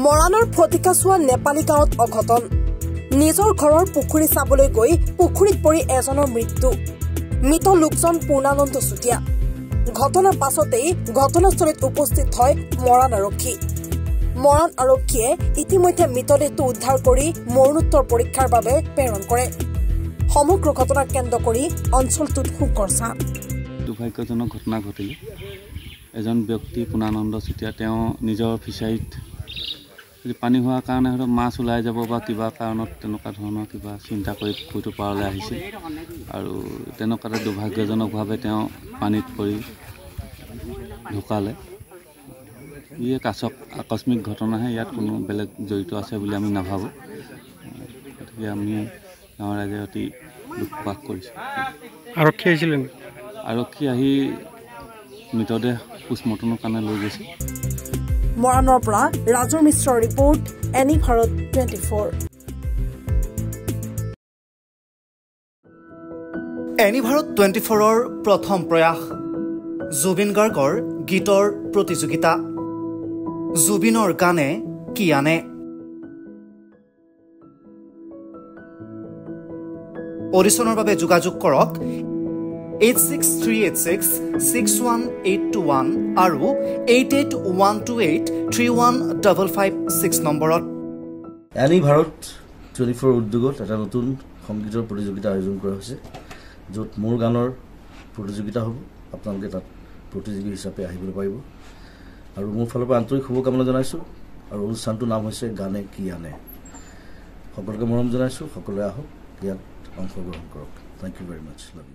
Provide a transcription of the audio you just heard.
মৰাণৰ ফটিকাচোৱা নেপালী গাঁৱত অঘটন নিজৰ ঘৰৰ পুখুৰী চাবলৈ গৈ পুখুৰীত পৰি এজনৰ মৃত্যু মৃত লোকজন পূৰ্ণানন্দ চুতীয়া ঘটনাৰ পাছতেই ঘটনাস্থলীত উপস্থিত হয় মৰাণ আৰক্ষীয়ে ইতিমধ্যে মৃতদেহটো উদ্ধাৰ কৰি মৰণোত্তৰ পৰীক্ষাৰ বাবে প্ৰেৰণ কৰে সমগ্ৰ ঘটনাক কেন্দ্ৰ কৰি অঞ্চলটোত শোকৰ ছাঁ দুৰ্ভাগ্যজনক ঘটনা ঘটিল এজন ব্যক্তি পূৰ্ণানন্দ চুতীয়া তেওঁ নিজৰ ফিচাৰীত পানী হোৱাৰ কাৰণে হয়তো মাছ ওলাই যাব বা কিবা কাৰণত তেনেকুৱা ধৰণৰ কিবা চিন্তা কৰি পুখুৰীটো পাৰলৈ আহিছিল আৰু তেনেকুৱাতে দুৰ্ভাগ্যজনকভাৱে তেওঁ পানীত পৰি ঢুকালে ই এক আকস্মিক ঘটনাহে ইয়াত কোনো বেলেগ জড়িত আছে বুলি আমি নাভাবোঁ গতিকে আমি গাঁৱৰ ৰাইজে অতি দুখ প্ৰকাশ কৰিছোঁ আৰক্ষী আহিছিলে আৰক্ষী আহি মৃতদেহ পোষ্টমৰ্টমৰ কাৰণে লৈ গৈছে মৰাণৰ পৰা ৰাজু মিশ্ৰৰ ৰিপৰ্ট এনি ভাৰত 24 এনি ভাৰত 24ৰ প্ৰথম প্ৰয়াস জুবিন গাৰ্গৰ গীতৰ প্ৰতিযোগিতা জুবিনৰ গানে কি আনে অডিশ্যনৰ বাবে যোগাযোগ কৰক 8638661821 আৰু 8812831556 নম্বৰত এনি ভাৰত 24 উদ্যোগত এটা নতুন সংগীতৰ প্ৰতিযোগিতা আয়োজন কৰা হৈছে য'ত মোৰ গানৰ প্ৰতিযোগিতা হ'ব আপোনালোকে তাত প্ৰতিযোগী হিচাপে আহিবলৈ পাৰিব আৰু মোৰ ফালৰ পৰা আন্তৰিক শুভকামনা জনাইছোঁ আৰু অনুষ্ঠানটোৰ নাম হৈছে গানে কি আনে সকলোকে মৰম জনাইছোঁ সকলোৱে আহক ইয়াত অংশগ্ৰহণ কৰক thank you very much love U